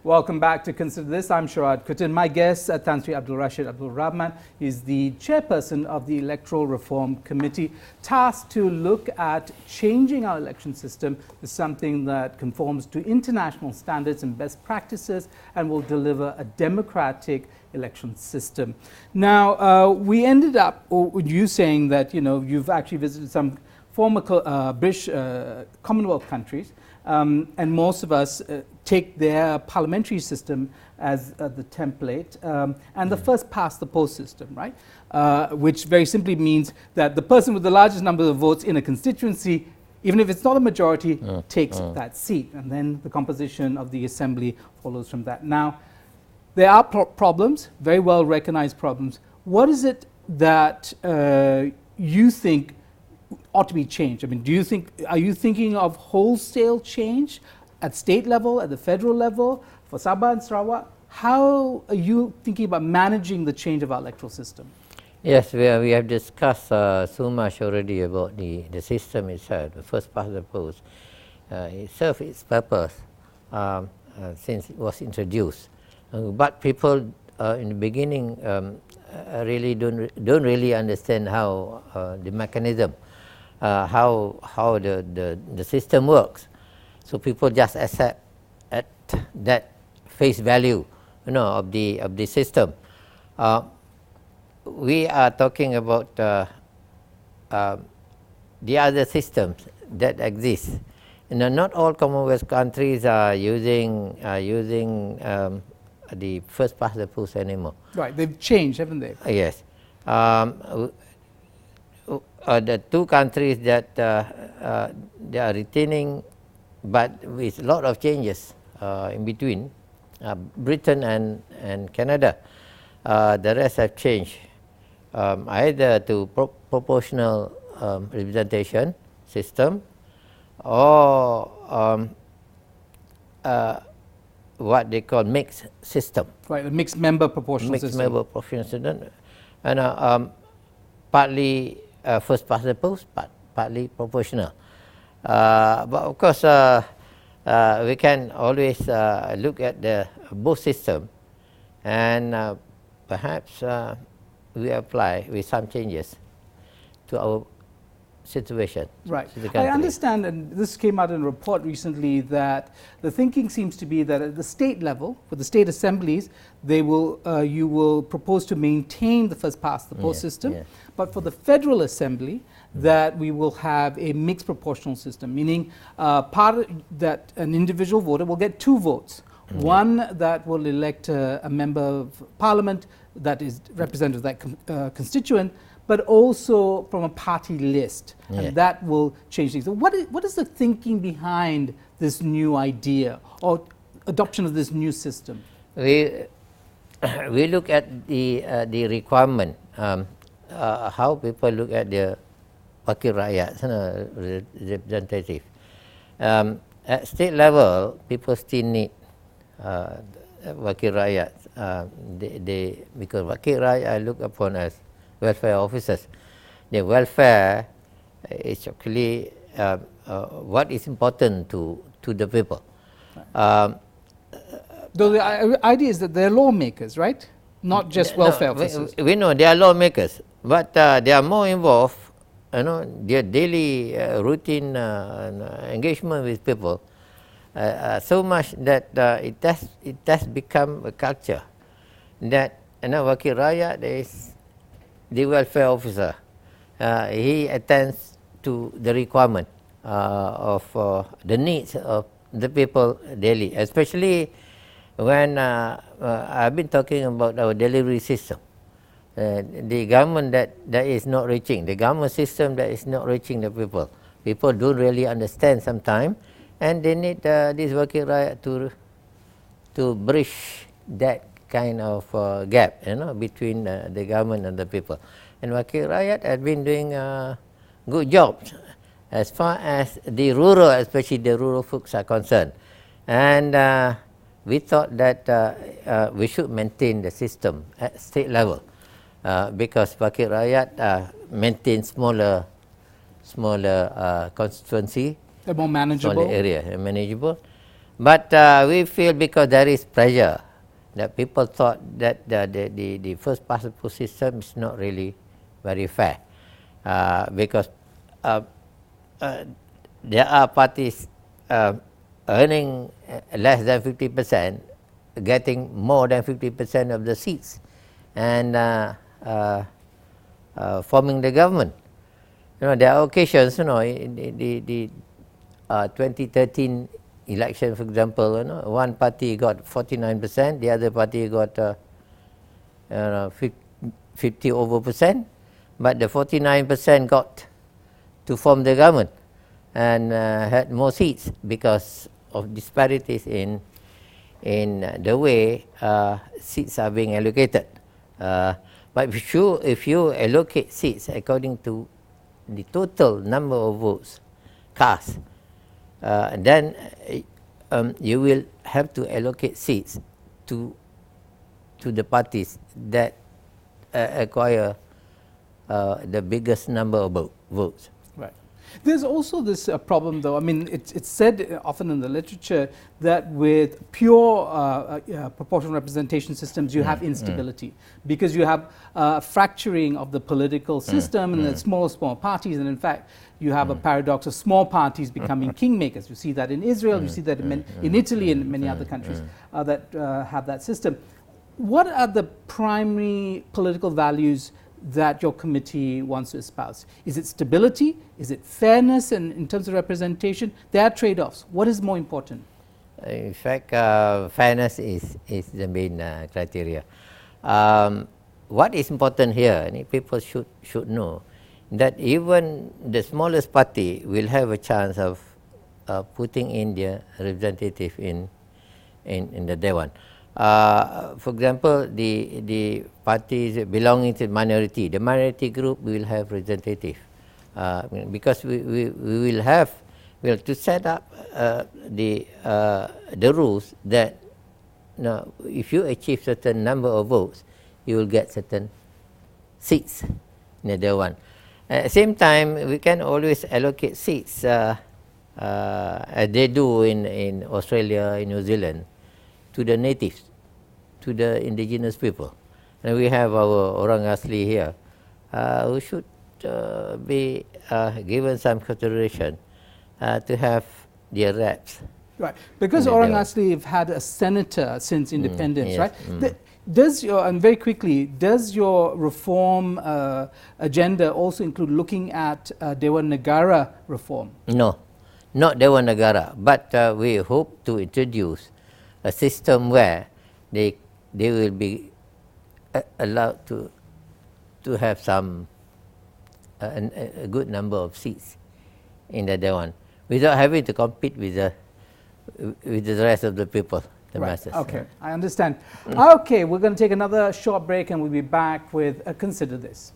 Welcome back to Consider This. I'm Sharaad Kuttan. My guest, Tan Sri Abdul Rashid Abdul Rahman, is the chairperson of the Electoral Reform Committee, tasked to look at changing our election system to something that conforms to international standards and best practices and will deliver a democratic election system. Now, we ended up with you saying that, you've actually visited some former British Commonwealth countries, and most of us take their parliamentary system as the template, and the first past the post system, right? Which very simply means that the person with the largest number of votes in a constituency, even if it's not a majority, takes that seat, and then the composition of the assembly follows from that. Now, there are problems, very well recognized problems. What is it that you think ought to be changed? I mean, are you thinking of wholesale change at state level, at the federal level, for Sabah and Sarawak? How are you thinking about managing the change of our electoral system? Yes, we have discussed so much already about the system itself, the first past the post. It served its purpose since it was introduced. But people in the beginning really don't really understand how the mechanism, how the system works. So people just accept at that face value, of the system. We are talking about the other systems that exist. Not all Commonwealth countries are using the first past the post anymore. Right, they've changed, haven't they? Yes. The two countries that they are retaining, but with a lot of changes in between, Britain and Canada. The rest have changed either to proportional representation system or what they call mixed system. Right, a mixed member proportional system. Mixed member proportional system, and partly first past the post, partly proportional. But of course, we can always look at the both system, and perhaps we apply with some changes to our situation. Right. I understand, and this came out in a report recently, that the thinking seems to be that at the state level, for the state assemblies, you will propose to maintain the first past the post system, but for the federal assembly, that we will have a mixed proportional system, meaning that an individual voter will get two votes. One that will elect a member of parliament that is representative of that constituent, but also from a party list, and that will change things. So what is the thinking behind this new idea or adoption of this new system? We look at the requirement, how people look at the wakil rakyat, representative. At state level, people still need wakil rakyat. Because wakil rakyat are looked upon as welfare officers. The welfare is actually what is important to the people. Though the idea is that they're lawmakers, right? Not just welfare officers. We know they are lawmakers, but they are more involved. Their daily routine engagement with people, so much that it has become a culture that wakil rakyat is the welfare officer. He attends to the requirement of the needs of the people daily, especially when I've been talking about our delivery system. The government that is not reaching, the government system that is not reaching the people. People don't really understand sometimes, and they need this wakil rakyat to bridge that kind of gap, between the government and the people. And wakil rakyat has been doing a good job as far as the rural, especially the rural folks are concerned. And we thought that we should maintain the system at state level, because wakil rakyat maintain smaller constituency, more manageable. Smaller area, manageable. But we feel because there is pressure that people thought that the first past the post system is not really very fair, because there are parties earning less than 50%, getting more than 50% of the seats, and forming the government. You know, there are occasions, you know, the 2013 election, for example, you know, one party got 49%, the other party got 50 over percent, but the 49% got to form the government and had more seats because of disparities in the way seats are being allocated. But if you allocate seats according to the total number of votes cast, then you will have to allocate seats to the parties that acquire the biggest number of votes. Right. There's also this problem, though. I mean, it's said often in the literature that with pure proportional representation systems, you have instability because you have fracturing of the political system and the small parties. And in fact, you have a paradox of small parties becoming kingmakers. You see that in Israel, you see that in Italy and many other countries that have that system. What are the primary political values that your committee wants to espouse? Is it stability? Is it fairness? And in terms of representation, there are trade-offs. What is more important? In fact, fairness is the main criteria. What is important here, and people should know, that even the smallest party will have a chance of putting in their representative in the Dewan. For example, the parties belonging to the minority group will have representative, because we will have to set up the rules that, you know, if you achieve certain number of votes, you will get certain seats in the Dewan. At the same time, we can always allocate seats, as they do in Australia, in New Zealand, to the natives, to the indigenous people. And we have our orang asli here, who should be given some consideration to have their reps. Right, because orang asli have had a senator since independence, yes, right? Does your, and very quickly, does your reform agenda also include looking at Dewan Negara reform? No, not Dewan Negara, but we hope to introduce a system where they will be allowed to have some a good number of seats in the Dewan without having to compete with the rest of the people, the masses. Okay, I understand. Okay, we're going to take another short break and we'll be back with Consider This.